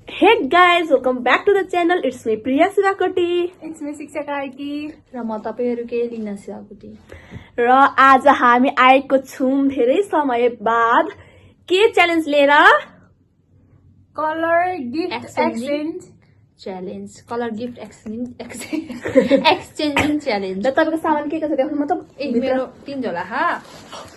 Hey guys, welcome back to the channel. It's me Priya Sivakoti. It's me Shiksha Karki. र म तपाईहरुकै लिना सिवाकोटी। र आज हामी आएको छौं धेरै समय बाद के च्यालेन्ज लिएर colour gift exchange challenge colour gift exchanging challenge. र तपाईको सामान के छ देखाउनु म त मेरो 3 झोला हा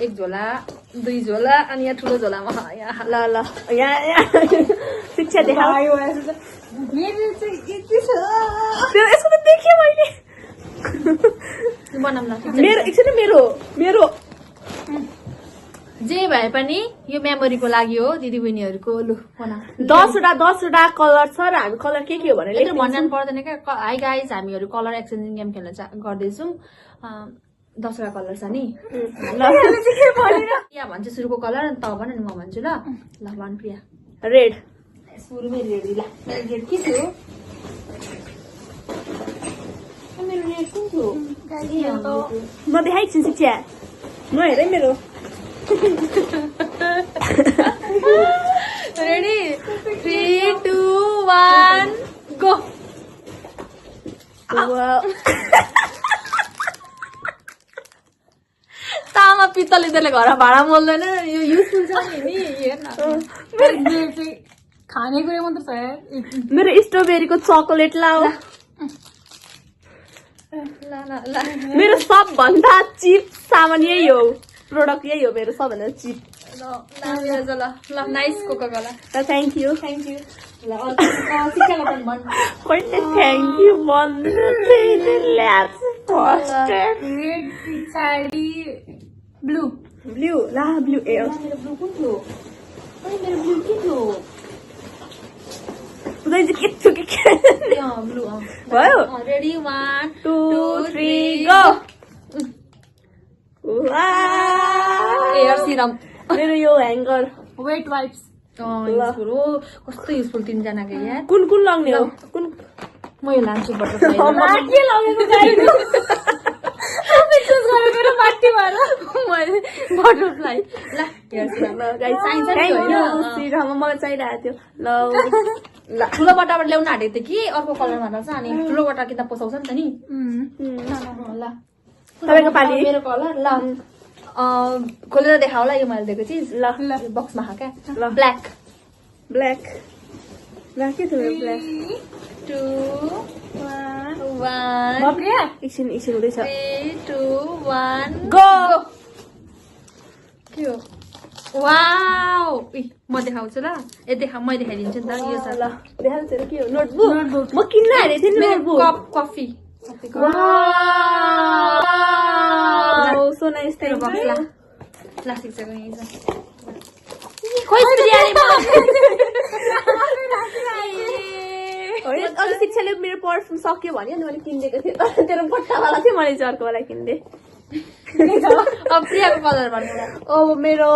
1 झोला 2 झोला अनि यहाँ ठुलो झोलामा यहाँ ल ल यहाँ शिक्षा देखाउ। मेरो चाहिँ यति छ त्यो यसको त देखे मैले बनाउन मेरो एकछिन मेरो जे भए पनि यो मेमोरीको लागि हो दिदीबहिनीहरुको। लु बना 10 वटा कलर छ र हामी कलर के हो भनेर यत्रो भन्नु पर्दैन के। हाई गाइस, हामीहरु कलर एक्सचेन्जिङ गेम खेल्न गर्दै छौं। 10 वटा कलर छ नि। ल प्रिया भन्छ सुरुको कलर अनि त भन नि म भन्छु ल। ल भन प्रिया। रेड। सुरुमै रेड ल। मेरो रेड के थियो? मेरो रेड कुन थियो? म देखाइछु शिक्षा। म हेरै मेरो रेडी 3 2 1 गो। तामा पित्तले घर भाडा मोल्दैन यो युजफुल छ नि हेर न। मेरो चाहिँ खानेकुरा मात्र छ यार। मेरो स्ट्रबेरीको चकलेट लाओ। ल मेरो सबभन्दा चिप सामान यही हो, प्रोडक्ट यही हो मेरो सबभन्दा चिप। ल nice Coca Cola. Thank you. ल सिक्कालाई भन कहिले थ्याङ्क यू भन्नु ल्यास फर्स्ट रेड पछाडी ब्लू ब्लू ला ब्लू ए मेरो ब्लू कुन थियो? ओइ मेरो ब्लू के थियो? उदय चाहिँ के थियो के ब्लू भयो। Ready 1 2 3 go. एयर सिरम मेरो यो ह्याङ्गर वेट वाइप्स युजफुल हो। कस्तो युजफुल तीनजनाको यार। कुन लाग्ने हो? कुन म यो लान्छु बटरफ्लाई। के लगेको गाइस चुज गरेको मेरो पार्टी भएर मैले बटरफ्लाई। ल हेयर सिरम गाइस चाहिन्छ नि थ्याङ्क यू। हैन? सिरम मलाई चाहिरहेको थियो। ल ल ठुलो बट्टाबाट ल्याउन आँटेको थियो कि अर्को कलरमा रहेछ अनि ठुलो बट्टा किताब पसाउँछ नि त नि। ल तपाईको पाली मेरो कलर ल खोलेर देखाउला यो मैले दिएको चिज। ल बक्समा क्या ल ब्ल्याक ब्ल्याक ब्ल्याक के थियो मेरो ब्ल्याक 2 1 एकछिन हुँदैछ 3 2 1 गो। के हो? वाउ म देखाउँछु ल। ए म देखाइदिन्छु नि त। यो छ ल देखाउँछ के हो? नोटबुक म किन्न आएको थिएँ नि notebook. Cup coffee wow so nice तेरो थ्याङ्क बक्स यू। ल शिक्षाको यही छ। खोइ बिरयानीमा अघि शिक्षाले मेरो पर्फ्युम सक्यो भन्यो नि मैले किनिदिएको थिएँ तर तेरो बट्टावाला थियो मैले चाहिँ अर्कोवाला किनिदिएँ। अब प्रियाको कलर भन्नु। अब मेरो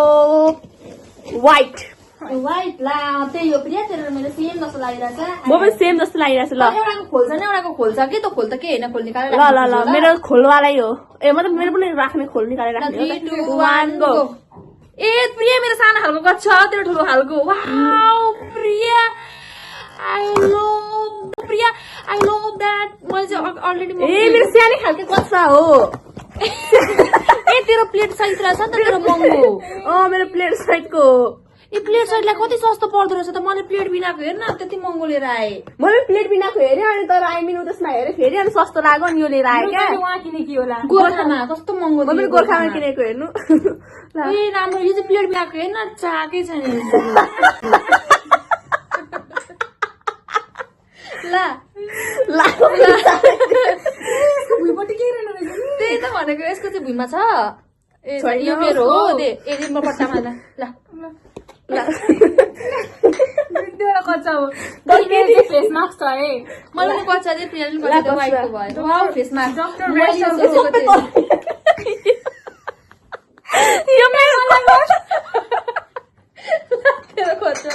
व्हाइट वाइट ला त्यही हो प्रिया तेरो मेरो सेम जस्तो लागिरहेछ। म पनि सेम जस्तो लागिरहेको छ। ल एउटाको खोल्छ नि एउटाको खोल्छ कि त खोल्छ के होइन खोल निकालेर ल ल ल मेरो खोलवालै हो। ए मतलब मेरो पनि राख्ने खोल निकालेर राख्ने 3 2 1 गो। ए प्रिया मेरो सानो खालको गछ तेरो ठुलो खालको। Wow Priya I love that. मैले चाहिँ अलरेडी ए मेरो सानो खालको कच्चा हो। ए तेरो प्लेट साइज रहेछ नि त तेरो महँगो। मेरो प्लेट साइडको हो। ए प्लेट साइडलाई कति सस्तो पर्दो रहेछ त। मैले प्लेट बिनाको हेर न त्यति महँगो लिएर आए। मैले प्लेट बिनाको हेरेँ अनि तर आइमिन त्यसमा हेरेँ फेरि अनि सस्तो लाग्यो अनि यो लिएर आएँ क्या। गोर्खामा कस्तो महँगो म पनि गोर्खामा किनेको हेर्नु। ए राम्रो यो चाहिँ प्लेट बिनाको हेर न चाकै छैन। ल त्यही त भनेको यसको चाहिँ भुइँमा छ। ए यो मेरो हो दे म पट्टामा ल ल कच्चा हो फेस मास्क छ है। मलाई पनि कच्चा दे प्रियाले पनि कच्चा वाइटको भयो। वाउ फेस मास्क डक्टर यो मेरो तेरो खोज्छ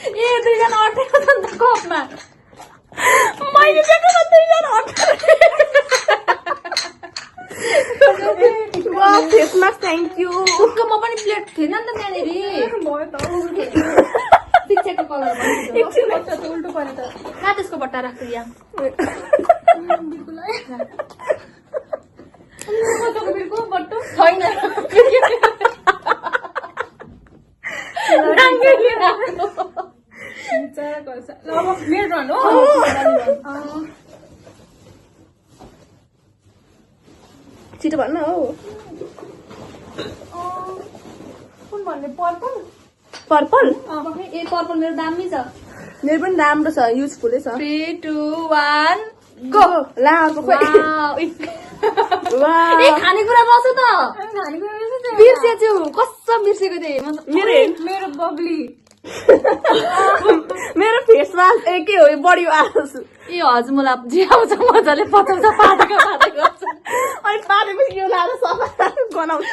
ए दुईजना अटेको छ नि त कपमा। मैले देखेको दुईजना अटेको। Wow face mask thank you म पनि प्लेट थिएन नि त त्यहाँनिर शिक्षाको कलर उल्टो पऱ्यो त कहाँ त्यसको बट्टा राख्छु यहाँ छैन मेरो टर्न हो छिटो भन्न हौ कुन भन्ने पर्पल पर्पल ए पर्पल मेरो दामी छ मेरो पनि राम्रो छ युजफुलै छ 3 2 1 गो ला अर्को खोइ ए खानेकुरा बस्यो त बिर्सेछु कस्तो बिर्सेको थिएँ मेरो बब्ली मेरो फेस मास्क के हो बढी आउँछ ए हजुर मलाई जियाउँछ मजाले पचाउँछ पातेको अनि पारेपछि यो लाएर सफा गनाउँछ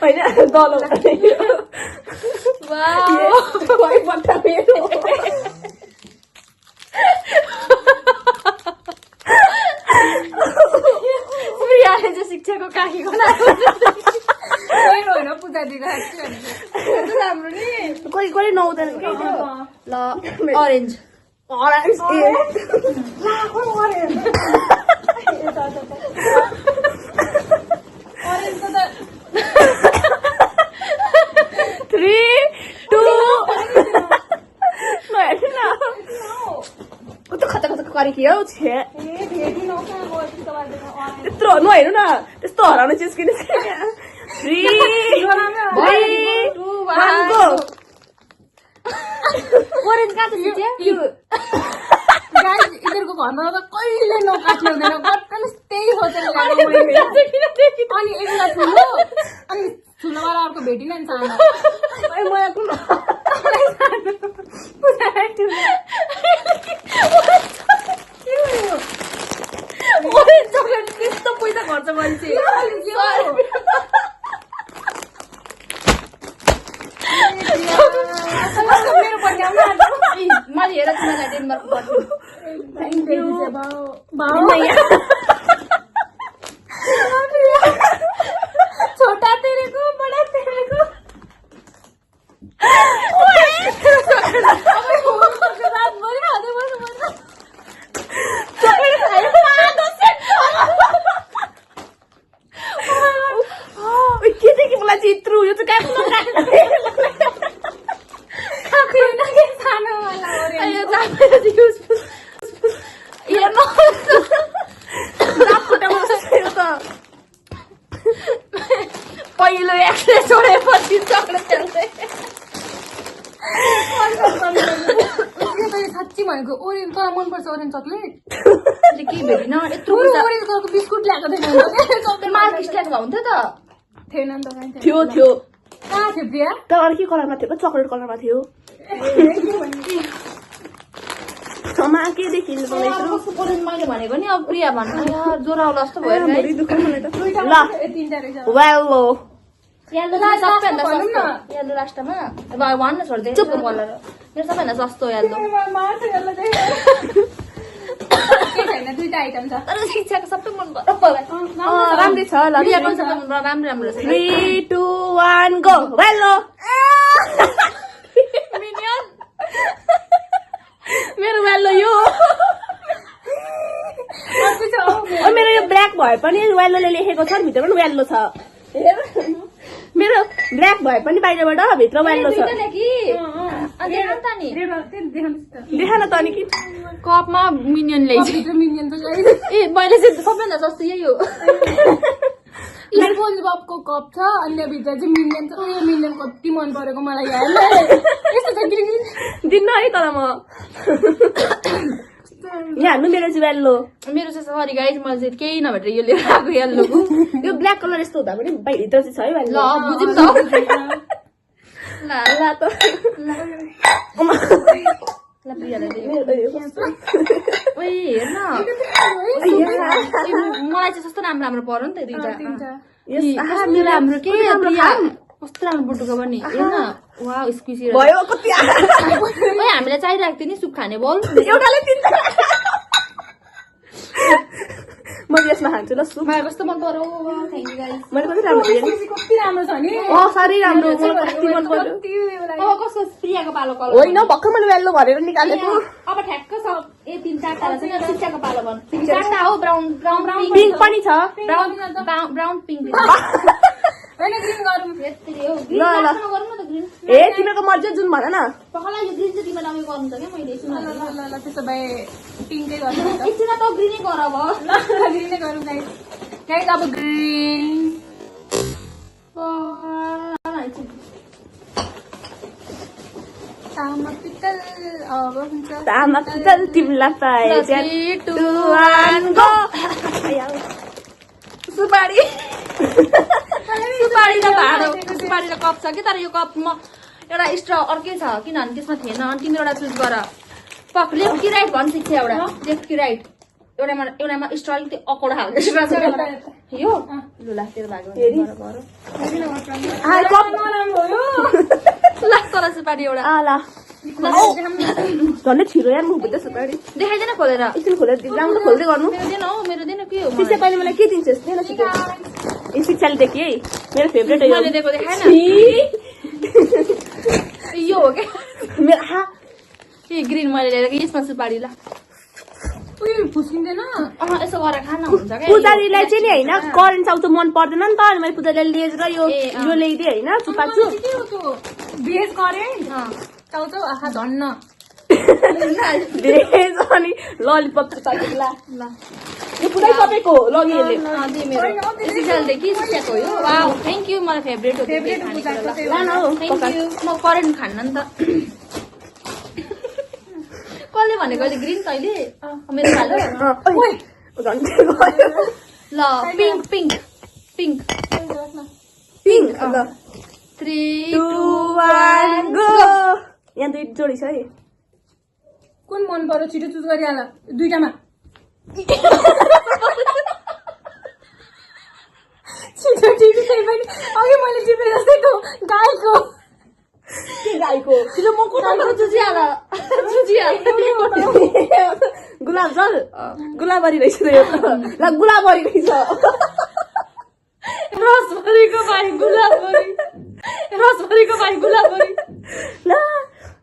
होइन दलो बट्टा मेरो प्रियाले चाहिँ शिक्षाको काकी मेरो होइन पूजा दिँदा राम्रो नि कोही कोही नहुँदैन ल अरेन्ज अरेन्ज हौ छे त्यत्रो नहेर्नु न त्यस्तो हराउने चिज किन 3 2 1 गो अरेन्ज कहाँ छ शिक्षा यिनीहरूको घरमा त कहिले नकाट्नु हुँदैन गट्टले त्यही सोचेर ल्याएको मैले अनि एउटा ठुलो अनि ठुलोबाट अर्को भेटिन नि सानो मलाई कुन ओरेन्ज चक्लेट त्यस्तो पैसा खर्च मान्छे मेरो मैले हेर तिमीलाई डेनमार्क पठाउँ थ्याङ्क यू छोटा तेरे को बड़ा तेरे को केदेखि मलाई चित्रु यो चाहिँ पहिलो एकले छोडेपछि चक्लेट साँच्ची भनेको ओरेन्ज तँलाई मनपर्छ ओरेन्ज चक्लेट के भेटिन यत्रो ओरेन्ज कलरको बिस्कुट ल्याएको थिएन मार्किस ल्याएको हुन्थ्यो त थिएन नि त थियो कहाँ थियो प्रिया तर अरू के कलरमा थियो चक्लेट कलरमा थियो क्षमा के देखिनु मैले भनेको नि अब प्रिया भन्नु ज्वरो आउला जस्तो भयो ल तिनटा रहेछ वेल्लो यालो सबैभन्दा सस्तो यालो लास्टमा अब भन्न छोड्दै कलर मेरो सबैभन्दा सस्तो यालो छैन दुईटा आइटम छ तर शिक्षाको सबै मन पर्यो राम्रै छ ल प्रियाको सबै राम्रो राम्रो छ 3 2 1 गो वेल्लो मिनियन मेरो वेल्लो यो मेरो यो ब्ल्याक भए पनि वेल्लोले लेखेको छ भित्र पनि वेल्लो छ मेरो ब्ल्याक भए पनि बाहिरबाट भित्र वेल्लो छ देखा न त अनि कि कपमा मिनियन ल्याइछ मिनियन त ए मैले चाहिँ सबैभन्दा सस्तो यही हो स्पोन्ज बबको कप छ अन्य भित्र चाहिँ मिनियन छ यो मिनियन कति मन परेको मलाई यार यस्तो छ दिन्न है तर म यहाँ हाल्नु मेरो चाहिँ वेल्लो मेरो चाहिँ सरी गाइज मैले चाहिँ केही नभेटेर यो लिएर आएको येल्लोको यो ब्ल्याक कलर यस्तो हुँदा पनि भित्र चाहिँ छ है ल वेल्लो बुझ्यौँ त ल त ल प्रियालाई दे ओइ हेर न मलाई चाहिँ कस्तो राम्रो राम्रो पर्यो नि त दुईटा कस्तो राम्रो के प्रिया कस्तो राम्रो बुटुको पनि हेर न वाउ स्क्विसी भयो कति हामीलाई चाहिरहेको थियो नि सुप खाने बल एउटाले तिनटा सुपमा खान्छु ल सुप मलाई कस्तो मन पर्यो थ्याङ्क यू गाइस मैले कति राम्रो दिएँ कति राम्रो छ नि साह्रै राम्रो मलाई कति मन पर्यो अब कस्तो प्रियाको पालो कलर होइन भर्खर मैले वेल्लो भरेर निकालेको अब ठ्याक्क छ ए 3-4 छ नि शिक्षाको पालो भन 4टा हो ब्राउन पिङ्क पनि छ ब्राउन पिङ्क होइन ग्रिन गरौँ ल ल गरौँ न त ग्रिन ए तिमीहरूको मर्जी जुन भन न पखाला यो ग्रिन चाहिँ तिमीलाई उयो गर्नु छ क्या मैले सुन ल त्यसो भए पिङ्कै गरौँ न एकछिन त ग्रिनै गर अब ल ग्रिनै गरौँ गाइस गाइस अब ग्रिन तामापितल अब हुन्छ तामापितल तिमीलाई पाए 3, 2, 1 गो सुपारी सुपारी र भाँडो सुपारी र कप छ कि तर यो कपमा एउटा स्ट्र अर्कै छ किनभने त्यसमा थिएन अनि तिम्रो एउटा चुज गर पक लेफ्ट कि राइट भन्छ शिक्षा एउटा लेफ्ट कि राइट एउटामा स्ट्र अलिकति अकड खालको यो लु ला तेरो भाग ला तर सुपारी एउटा आला झन् छिरो यार मुख भित्र सुपारी देखाइदिएन खोलेर एकछिन खोलेर राम्रो खोल्दै गर्नु मेरो दिन के हो शिक्षा पहिले मलाई के दिन्छस् दिएन छिटो ए शिक्षाले देखेँ है मेरो फेभरेट हो मैले दिएको देखाएन यो हो क्या मेरो हा ए ग्रिन मैले लिएर यसमा सुपारी ल उयो फुस्किँदैन यसो गरेर खान हुन्छ क्या पुजारीलाई चाहिँ नि होइन करेन्ट चाउचाउ मन पर्दैन नि त अनि मैले पुजारीलाई लिएर यो ल्याइदिएँ होइन चुपाचु के हो त्यो भेज करेन्ट चाउचाउ आखा धन्न भेज अनि ललिपप चुपाचुला यो पुरै सबैको लगी यसले कि शिक्षाको हो वाउ थ्याङ्क यू मलाई फेभरेट हो लान हौ थ्याङ्क यू म करेन्ट खान्न नि त कसले भनेको अहिले ग्रिन तैँले मेरो खालो ल पिङ्क पिङ्क पिङ्क पिङ्क ल 3, 2, 1 गो यहाँ दुई जोडी छ है कुन मन पर्यो छिटो चुज गरिहाल दुईटामा छिटो टिपी पनि अघि मैले टिपे जस्तैको गाईको के गाईको छिटो म कुन जुजिहाल गुलाब जल गुलाबरी रहेछ यो त ल गुलाबरी रहेछ रसभरीको भाइ गुलाबरी ल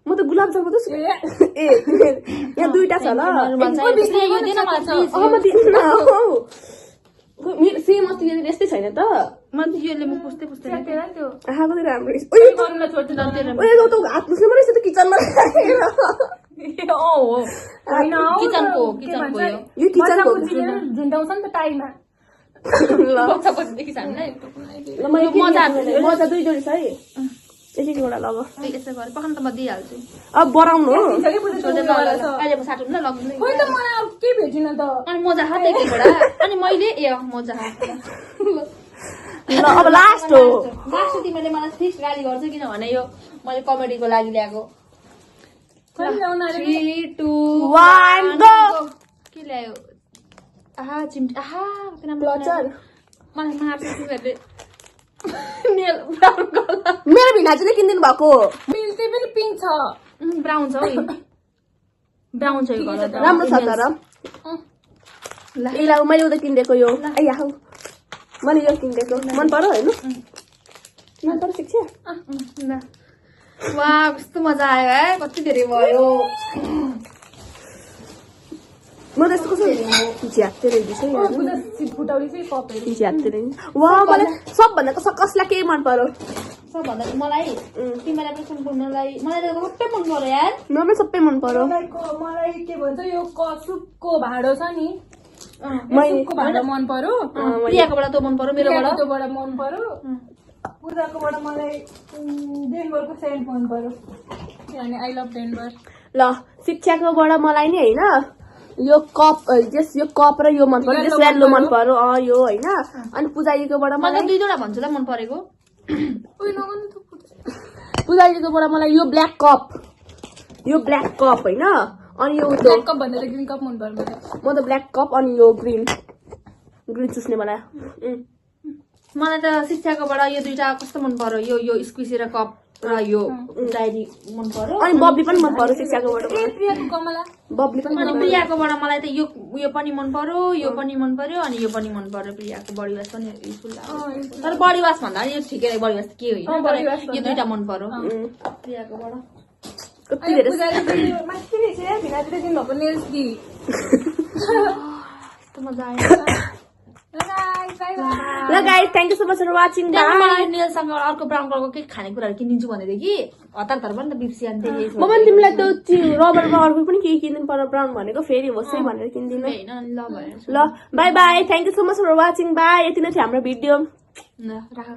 म त गुलाब जल मात्रै ए यहाँ दुईटा छ ल यो दिन मलाई प्लिज म दिन्न मेरो सेम अस्ति यस्तै छैन त म योले म पुस्दै त्यो आहा कति राम्रो रहेछ गर्नुलाई छोड्छु ओए त हात पुस्नु पनि रहेछ त किचनमा होइन किचनको यो किचनको झुन्डाउँछ नि त टाइममा ल बच्चादेखि हामीलाई ल मैले मजा दुई जोडी छ है एक एउटा ल अब यसो गरेर पखान त म दिइहाल्छु अब बढाउनु हो अहिले म साटौँ ल लग्नु खोइ त मलाई अब के भेटिन त अनि मोजा हात एकैबाट अनि मैले मोजा हात ल अब लास्ट हो लास्ट तिमीले मलाई फिक्स गाली गर्छ किनभने यो मैले कमेडीको लागि ल्याएको 3, 2, 1 गो के ल्यायो आहा चिम्टी आहा क्लचर मलाई मार्छ तिमीहरूले नेल ब्राउन कलर मेरो भिना चाहिँ किनिदिनु भएको मिल्दै पनि पिङ्क छ ब्राउन छ है ब्राउन छ यो कलर राम्रो छ तर ए ल मैले उता किनिदिएको यो ए आऊ मैले यो किनिदिएको मन पर्यो होइन मन पर्यो शिक्षा वा कस्तो मजा आयो है कति धेरै भयो म त यस्तो कसरी झ्याप्ते रहेछ फुटाउने चाहिँ कपहरू झ्याप्ते रहेछ वा मलाई सबभन्दा कसलाई के मन पर्यो सबभन्दा मलाई तिमीलाई पनि सम्पूर्णलाई मलाई त सबै मन पर्यो यार मलाई सबै मन पर्यो मलाई के भन्छ यो सुपको भाँडो छ नि मैले सुपको भाँडो मन पर्यो प्रियाकोबाट तँ मन पर्यो मेरोबाट तँबाट मन पर्यो पूजाकोबाट मलाई डेनभरको सेन्ट मन पर्यो किनभने आई लभ डेनभर ल शिक्षाकोबाट मलाई नि होइन यो कप यो कप र यो मन पर्यो जस येल्लो मन पर्यो यो होइन अनि पूजाजीकोबाट मलाई दुई दुईवटा भन्छु ल मन परेको पूजाजीकोबाट मलाई यो ब्ल्याक कप होइन अनि यो ब्ल्याक कप भन्दा ग्रीन कप मन पर्यो म त ब्ल्याक कप अनि यो ग्रीन चुस्ने मलाई मलाई त शिक्षाकोबाट यो दुईटा कस्तो मन पर्यो यो स्क्विसी र कप र यो डायरी मन पर्यो अनि बब्ली पनि मन पर्यो शिक्षाकोबाट प्रियाको कमला बब्ली पनि अनि प्रियाकोबाट मलाई त यो पनि मन पर्यो यो पनि मन पर्यो अनि यो पनि मन पर्यो प्रियाको बडी वास पनि युजफुल लाग्यो तर बडी वास भन्दा नि यो ठिकै बडी वास के होइन तर यो दुईटा मन पर्यो प्रियाकोबाट कति धेरै माथि रहेछ भिनातिर दिनुभएको नेल्स दि यस्तो मजा आयो ल guys thank you so much for watching मलाई नेलसँग अर्को ब्राउन कलरको के खानेकुराहरू किनिदिन्छु भनेको कि हतार पनि त बिर्सी अन्त म पनि तिमीलाई त्यो रबरमा अर्को पनि केही किनिदिनु पर्यो ब्राउन भनेको फेरि होस् है भनेर किनिदिनु होइन ल भनेर ल bye bye thank you so much for watching bye यति नै थियो हाम्रो भिडियो राख